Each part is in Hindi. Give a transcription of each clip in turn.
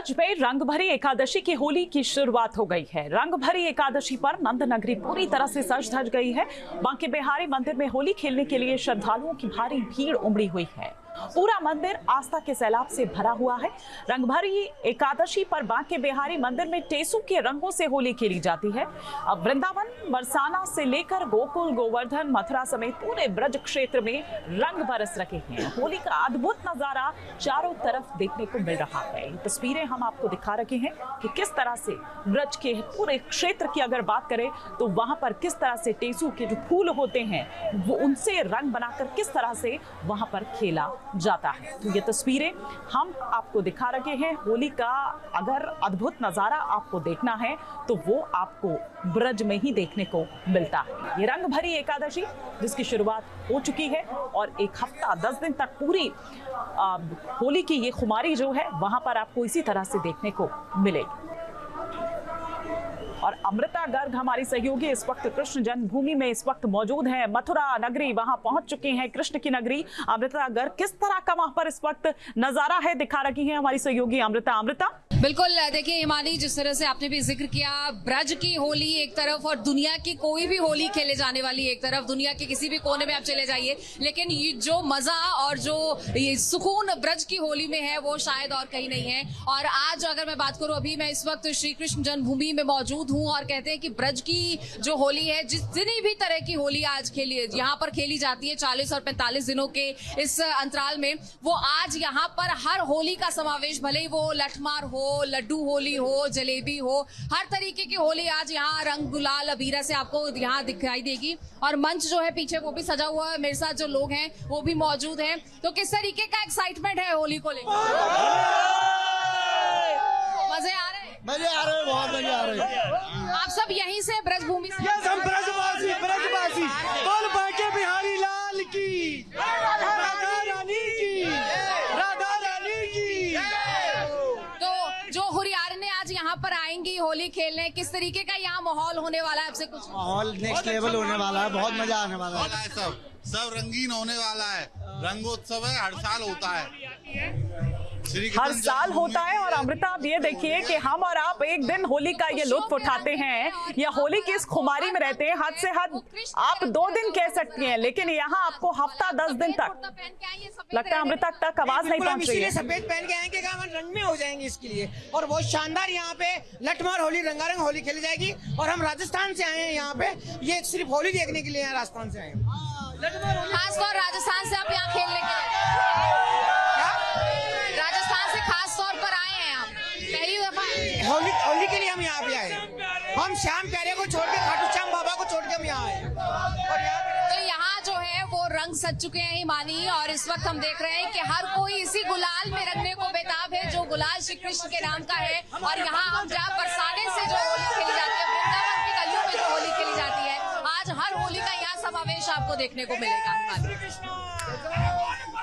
ब्रज में रंग भरी एकादशी की होली की शुरुआत हो गई है। रंग भरी एकादशी पर नंद नगरी पूरी तरह से सज धज गई है। बांके बिहारी मंदिर में होली खेलने के लिए श्रद्धालुओं की भारी भीड़ उमड़ी हुई है। पूरा मंदिर आस्था के सैलाब से भरा हुआ है। रंग भरी एकादशी पर बांके बिहारी मंदिर में टेसू के रंगों से होली खेली जाती है। अब वृंदावन, बरसाना से लेकर गोकुल, गोवर्धन, मथुरा समेत पूरे ब्रज क्षेत्र में रंग बरस रहे हैं। होली का अद्भुत नजारा चारों तरफ देखने को मिल रहा है। ये तस्वीरें हम आपको दिखा रहे हैं कि किस तरह से ब्रज के पूरे क्षेत्र की अगर बात करें तो वहां पर किस तरह से टेसू के जो फूल होते हैं वो उनसे रंग बनाकर किस तरह से वहां पर खेला जाता है। तो ये तस्वीरें हम आपको दिखा रहे हैं। होली का अगर अद्भुत नजारा आपको देखना है तो वो आपको ब्रज में ही देखने को मिलता है। ये रंग भरी एकादशी जिसकी शुरुआत हो चुकी है और एक हफ्ता 10 दिन तक पूरी होली की ये खुमारी जो है वहां पर आपको इसी तरह से देखने को मिलेगी। और अमृता गर्ग हमारी सहयोगी इस वक्त कृष्ण जन्मभूमि में इस वक्त मौजूद हैं। मथुरा नगरी वहां पहुंच चुकी हैं, कृष्ण की नगरी। अमृता गर्ग, किस तरह का वहां पर इस वक्त नजारा है दिखा रही है हमारी सहयोगी अमृता। बिल्कुल, देखिए हिमानी, जिस तरह से आपने भी जिक्र किया, ब्रज की होली एक तरफ और दुनिया की कोई भी होली खेले जाने वाली एक तरफ। दुनिया के किसी भी कोने में आप चले जाइए, लेकिन ये जो मजा और जो ये सुकून ब्रज की होली में है वो शायद और कहीं नहीं है। और आज अगर मैं बात करूं, अभी मैं इस वक्त श्री कृष्ण जन्मभूमि में मौजूद हूं और कहते हैं कि ब्रज की जो होली है, जितनी भी तरह की होली आज यहाँ पर खेली जाती है 40 और 45 दिनों के इस अंतराल में, वो आज यहाँ पर हर होली का समावेश, भले ही वो लठमार हो, लड्डू होली हो, जलेबी हो, हर तरीके की होली आज यहाँ रंग गुलाल अबीरा से आपको यहाँ दिखाई देगी। और मंच जो है पीछे वो भी सजा हुआ है, मेरे साथ जो लोग हैं वो भी मौजूद हैं। तो किस तरीके का एक्साइटमेंट है होली को लेकर? मजे आ रहे हैं? मजे आ रहे हैं, बहुत मजे आ रहे हैं। आप सब यहीं से ब्रजभूमि से? यस, हम ब्रजवासी बोल बांके बिहारी लाल की, राधा रानी की, राधा रानी की। तो जो हुरियारने आज यहाँ पर आएंगी होली खेलने, किस तरीके का यहाँ माहौल होने वाला है? आपसे कुछ माहौल नेक्स्ट लेवल होने वाला है, बहुत मजा आने वाला है। सब रंगीन होने वाला है। रंगोत्सव है, हर साल होता है, हर साल होता है। और अमृता, आप ये देखिए कि हम और आप एक दिन होली का ये लुत्फ उठाते हैं या होली की इस खुमारी में रहते हैं। हद से हद आप 2 दिन कह सकती हैं, लेकिन यहाँ आपको हफ्ता 10 दिन तक लगता है। अमृता तक आवाज नहीं पहुंच रही है। सफेद पहन के आएंगे, हम रंग में हो जाएंगे इसके लिए। और बहुत शानदार यहाँ पे लठमार होली, रंगारंग होली खेली जाएगी। और हम राजस्थान से आए हैं यहाँ पे, ये सिर्फ होली देखने के लिए यहाँ राजस्थान से आए हैं। खासतौर राजस्थान से आप यहाँ खेलने के लिए? राजस्थान से खास तौर पर आए हैं आप? पहली दफा होली के लिए हम यहाँ पे आए हैं। हम श्याम प्यारे को छोड़ के, खाटू श्याम बाबा को छोड़ के हम यहाँ आए। और तो यहाँ जो है वो रंग सज चुके हैं हिमानी, और इस वक्त हम देख रहे हैं कि हर कोई इसी गुलाल में रंगने को बेताब है, जो गुलाल श्री कृष्ण के नाम का है। और यहाँ हम जहाँ बरसाने से जो होली खेली जाती है, वृंदावन की गलियों में जो होली खेली जाती है, आज हर होली का यहाँ समावेश आपको देखने को मिलेगा।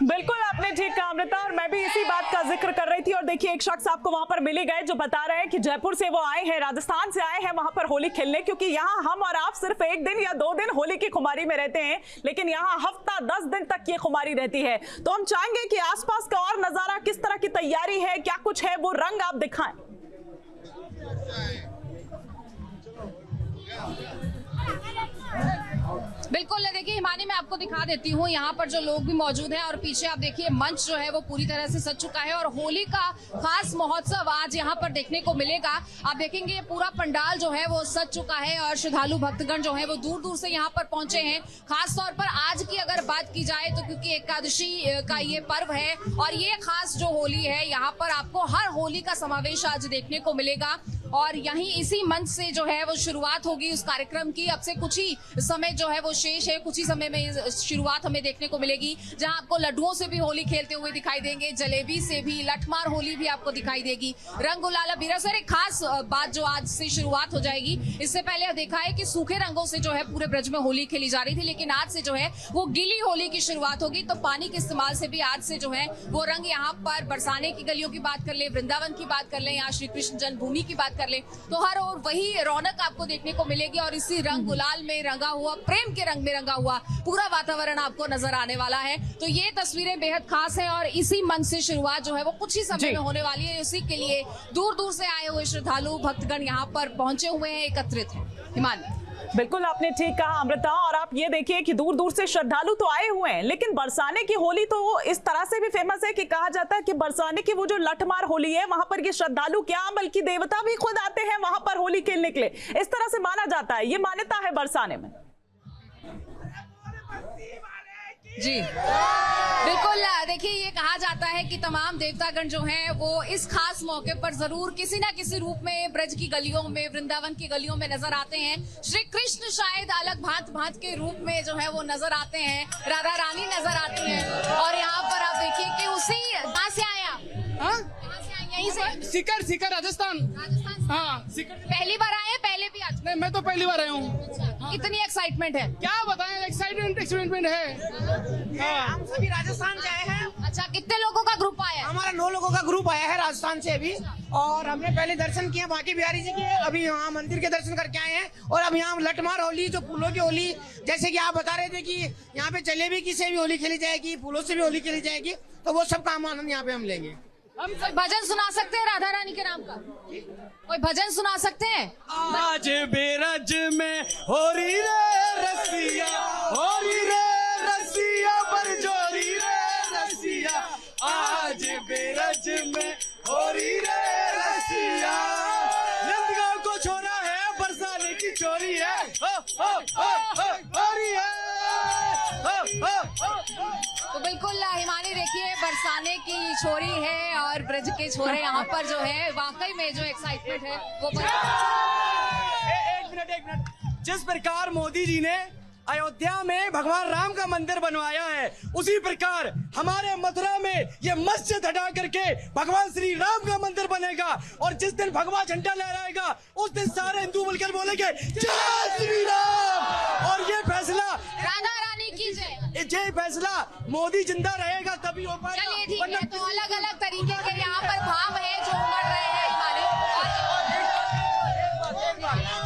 बिल्कुल, आपने ठीक कहा अमृता, और मैं भी इसी बात का जिक्र कर रही थी। और देखिए, एक शख्स आपको वहां पर मिले गए जो बता रहे हैं कि जयपुर से वो आए हैं, राजस्थान से आए हैं वहां पर होली खेलने, क्योंकि यहाँ हम और आप सिर्फ 1 दिन या 2 दिन होली की खुमारी में रहते हैं, लेकिन यहाँ हफ्ता 10 दिन तक ये खुमारी रहती है। तो हम चाहेंगे कि आसपास का और नजारा, किस तरह की तैयारी है, क्या कुछ है, वो रंग आप दिखाएं। बिल्कुल, देखिए हिमानी, मैं आपको दिखा देती हूँ यहाँ पर जो लोग भी मौजूद हैं। और पीछे आप देखिए मंच जो है वो पूरी तरह से सज चुका है और होली का खास महोत्सव आज यहाँ पर देखने को मिलेगा। आप देखेंगे ये पूरा पंडाल जो है वो सज चुका है और श्रद्धालु भक्तगण जो है वो दूर दूर से यहाँ पर पहुंचे हैं। खास तौर पर आज की अगर बात की जाए तो क्योंकि एकादशी का ये पर्व है और ये खास जो होली है, यहाँ पर आपको हर होली का समावेश आज देखने को मिलेगा। और यहीं इसी मंच से जो है वो शुरुआत होगी उस कार्यक्रम की। अब से कुछ ही समय जो है वो शेष है, कुछ ही समय में शुरुआत हमें देखने को मिलेगी, जहां आपको लड्डुओं से भी होली खेलते हुए दिखाई देंगे, जलेबी से भी, लठमार होली भी आपको दिखाई देगी, रंग गुलाल अबीरा। सर, एक खास बात जो आज से शुरुआत हो जाएगी, इससे पहले देखा है कि सूखे रंगों से जो है पूरे ब्रज में होली खेली जा रही थी, लेकिन आज से जो है वो गीली होली की शुरुआत होगी। तो पानी के इस्तेमाल से भी आज से जो है वो रंग यहाँ पर बरसाने की गलियों की बात कर ले, वृंदावन की बात कर ले, यहाँ श्री कृष्ण जन्मभूमि की बात कर ले तो हर और वही रौनक आपको देखने को मिलेगी और इसी रंग गुलाल में रंगा हुआ, प्रेम के रंग में रंगा हुआ पूरा वातावरण आपको नजर आने वाला है। तो ये तस्वीरें बेहद खास है और इसी मंच से शुरुआत जो है वो कुछ ही समय में होने वाली है। इसी के लिए दूर दूर से आए हुए श्रद्धालु भक्तगण यहाँ पर पहुंचे हुए हैं, एकत्रित हैं। हिमानी, बिल्कुल आपने ठीक कहा अमृता। और आप ये देखिए कि दूर दूर से श्रद्धालु तो आए हुए हैं, लेकिन बरसाने की होली तो इस तरह से भी फेमस है कि कहा जाता है कि बरसाने की वो जो लठमार होली है वहां पर ये श्रद्धालु क्या बल्कि देवता भी खुद आते हैं वहां पर होली खेलने के लिए, इस तरह से माना जाता है। ये मान्यता है बरसाने में। जी बिल्कुल, देखिए ये कहा जाता है कि तमाम देवतागण जो हैं वो इस खास मौके पर जरूर किसी ना किसी रूप में ब्रज की गलियों में, वृंदावन की गलियों में नजर आते हैं। श्री कृष्ण शायद अलग भांत भांत के रूप में जो है वो नजर आते हैं, राधा रानी नजर आती हैं और यहाँ पर आप देखिए कि उसी, कहाँ से आए आप? कहाँ से आए? यहीं से? सीकर राजस्थान। राजस्थान। हाँ, सीकर। पहली बार आए, पहले भी आज? नहीं, मैं तो पहली बार आया हूँ। कितनी एक्साइटमेंट है? क्या बताएं, एक्साइटमेंट है। हम सभी राजस्थान से आए हैं। अच्छा, कितने लोगों का ग्रुप आया है? हमारा 9 लोगों का ग्रुप आया है राजस्थान से अभी, और हमने पहले दर्शन किए बांके बिहारी जी के, अभी यहाँ मंदिर के दर्शन करके आए हैं। और अब यहाँ लठमार होली, जो फूलों की होली, जैसे कि आप बता रहे थे कि यहाँ पे जलेबी की से भी होली खेली जाएगी, फूलों से भी होली खेली जाएगी, तो वो सब काम आनंद यहाँ पे हम लेंगे। हम कोई भजन सुना सकते हैं राधा रानी के नाम का? कोई भजन सुना सकते हैं? आज बेरज में होरी रे रसिया, होरी रे रसिया, बरजोरी रे रसिया, आज बेरज में होरी रे रसिया। नंदगांव को छोड़ा है, बरसाने की चोरी है, होरी है। तो बिल्कुल हिमानी, देखिए बरसाने की छोरी है और ब्रज के छोरे यहाँ पर जो है वाकई में जो एक्साइटमेंट है वो एक मिनट। जिस प्रकार मोदी जी ने अयोध्या में भगवान राम का मंदिर बनवाया है, उसी प्रकार हमारे मथुरा में ये मस्जिद हटा करके भगवान श्री राम का मंदिर बनेगा। और जिस दिन भगवा झंडा लहराएगा उस दिन सारे हिंदू मिलकर बोलेंगे जय श्री राम। और ये फैसला राधा रानी की जय। ये फैसला मोदी जिंदा रहेगा तभी हो पाएगा। चलिए ठीक है, तो अलग अलग तरीके के यहाँ पर भाव है जो उमड़ रहे हैं हमारे,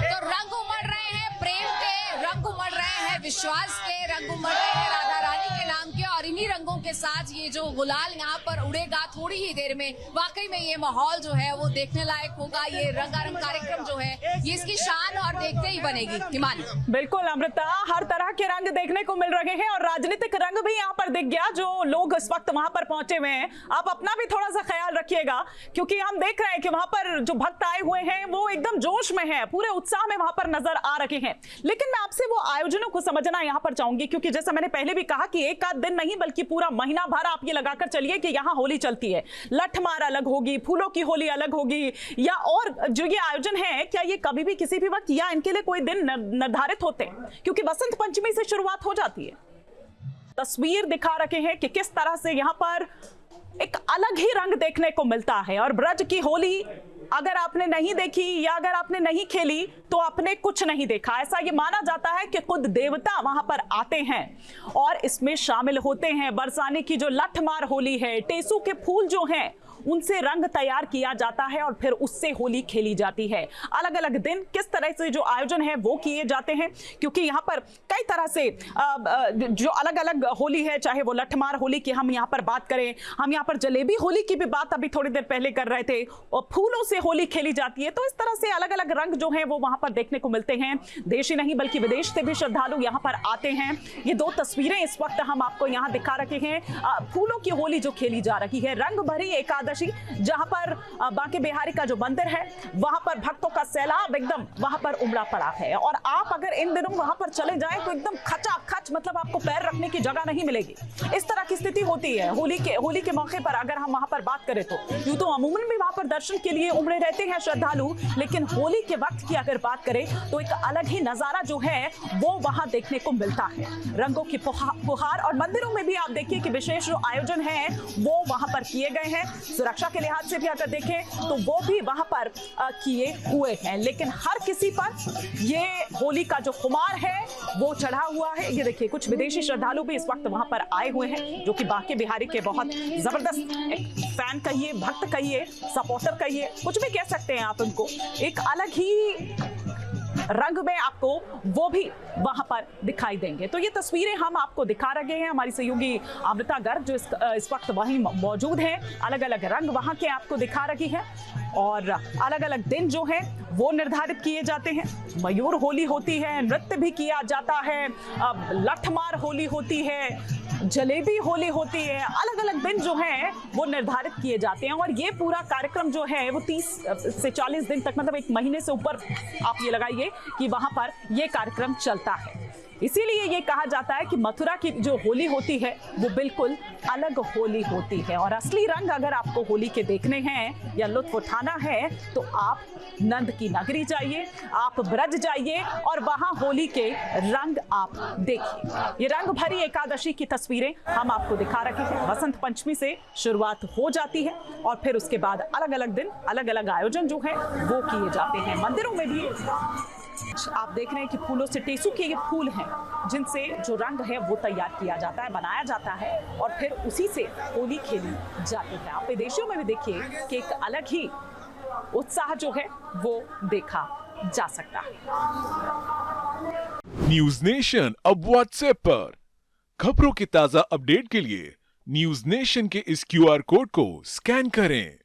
तो रंग उमड़ रहे हैं, प्रेम के रंग उमड़ रहे हैं, विश्वास के रंग उमड़ रहे हैं राधा रानी के नाम के। और इन्हीं रंगों के साथ ये जो गुलाल यहाँ पर उड़ेगा थोड़ी ही देर में, वाकई में ये माहौल जो है वो देखने लायक होगा। ये रंगारंग कार्यक्रम जो है ये इसकी शान और देखते ही बनेगी। हिमानी, बिल्कुल अमृता, हर तरह के रंग देखने को मिल रहे हैं और राजनीतिक रंग भी यहाँ पर दिख गया। जो लोग इस वक्त वहां पर पहुंचे हुए हैं, आप अपना भी थोड़ा सा ख्याल रखिएगा, क्योंकि हम देख रहे हैं कि वहां पर जो भक्त आए हुए हैं वो एकदम जोश में है, पूरे उत्साह में वहां पर नजर आ रहे हैं। लेकिन मैं आपसे वो आयोजनों को समझना यहाँ पर चाहूंगी, क्योंकि जैसा मैंने पहले भी कहा कि एक आध दिन नहीं बल्कि पूरा महीना भर आप ये लगाकर चलिए कि यहाँ होली चलती है। लठमार अलग होगी, फूलों की होली अलग होगी, या और जो ये आयोजन है क्या ये कभी भी किसी भी वक्त या इनके लिए कोई दिन निर्धारित होते हैं? क्योंकि बसंत पंचमी से शुरुआत हो जाती है। तस्वीर दिखा रखे हैं कि किस तरह से यहाँ पर एक अलग ही रंग देखने को मिलता है। और ब्रज की होली अगर आपने नहीं देखी या अगर आपने नहीं खेली तो आपने कुछ नहीं देखा। ऐसा ये माना जाता है कि खुद देवता वहां पर आते हैं और इसमें शामिल होते हैं। बरसाने की जो लठमार होली है, टेसू के फूल जो हैं उनसे रंग तैयार किया जाता है और फिर उससे होली खेली जाती है। अलग अलग दिन किस तरह से जो आयोजन है वो किए जाते हैं, क्योंकि यहाँ पर कई तरह से जो अलग अलग होली है, चाहे वो लठमार होली की हम यहाँ पर बात करें, हम यहाँ पर जलेबी होली की भी बात अभी थोड़ी देर पहले कर रहे थे, और फूलों से होली खेली जाती है। तो इस तरह से अलग अलग रंग जो है वो वहां पर देखने को मिलते हैं। देश ही नहीं बल्कि विदेश से भी श्रद्धालु यहाँ पर आते हैं। ये दो तस्वीरें इस वक्त हम आपको यहाँ दिखा रखे हैं, फूलों की होली जो खेली जा रही है। रंग भरी एकादशी, जहां पर बांके बिहारी का जो मंदिर है वहां पर भक्तों का सैलाब एकदम वहां पर उमड़ा पड़ा है। और आप अगर इन दिनों वहां पर चले जाएं तो एकदम खचाखच, मतलब आपको पैर रखने की जगह नहीं मिलेगी। इस तरह की स्थिति होती है होली के मौके पर। अगर हम वहां पर बात करें तो यूं तो अमूमन भी वहां पर दर्शन के लिए उमड़े रहते हैं श्रद्धालु, लेकिन होली के वक्त की अगर बात करें तो एक अलग ही नजारा जो है वो वहां देखने को मिलता है। रंगों की फुहार, और मंदिरों में भी आप देखिए कि विशेष जो आयोजन है वो वहां पर किए गए हैं। सुरक्षा के लिहाज से भी अगर देखें तो वो भी वहां पर किए हुए हैं, लेकिन हर किसी पर ये होली का जो खुमार है वो चढ़ा हुआ है। ये देखिए कुछ विदेशी श्रद्धालु भी इस वक्त वहां पर आए हुए हैं, जो कि बांके बिहारी के बहुत जबरदस्त फैन कहिए, भक्त कहिए, सपोर्टर कहिए, कुछ भी कह सकते हैं आप उनको। एक अलग ही रंग में आपको वो भी वहां पर दिखाई देंगे। तो ये तस्वीरें हम आपको दिखा रहे हैं, हमारी सहयोगी अमृता गर्ग जो इस वक्त वहीं मौजूद है, अलग अलग रंग वहां के आपको दिखा रही है और अलग अलग दिन जो है वो निर्धारित किए जाते हैं। मयूर होली होती है, नृत्य भी किया जाता है, लठमार होली होती है, जलेबी होली होती है, अलग अलग दिन जो है वो निर्धारित किए जाते हैं। और ये पूरा कार्यक्रम जो है वो 30 से 40 दिन तक, मतलब एक महीने से ऊपर आप ये लगाइए कि वहां पर ये कार्यक्रम चलता है। इसीलिए ये कहा जाता है कि मथुरा की जो होली होती है वो बिल्कुल अलग होली होती है। और असली रंग अगर आपको होली के देखने हैं या लुत्फ उठाना है तो आप नंद की नगरी जाइए, आप ब्रज जाइए और वहां होली के रंग आप देखिए। ये रंग भरी एकादशी की तस्वीरें हम आपको दिखा रहे हैं। बसंत पंचमी से शुरुआत हो जाती है और फिर उसके बाद अलग अलग दिन अलग अलग आयोजन जो है वो किए जाते हैं। मंदिरों में भी आप देख रहे हैं कि फूलों से, टेसू के ये फूल हैं जिनसे जो रंग है वो तैयार किया जाता है, बनाया जाता है और फिर उसी से होली खेली जाती है। आप विदेशियों में भी देखिए कि एक अलग ही उत्साह जो है वो देखा जा सकता है। न्यूज नेशन अब व्हाट्सएप पर खबरों की ताजा अपडेट के लिए न्यूज नेशन के इस QR कोड को स्कैन करें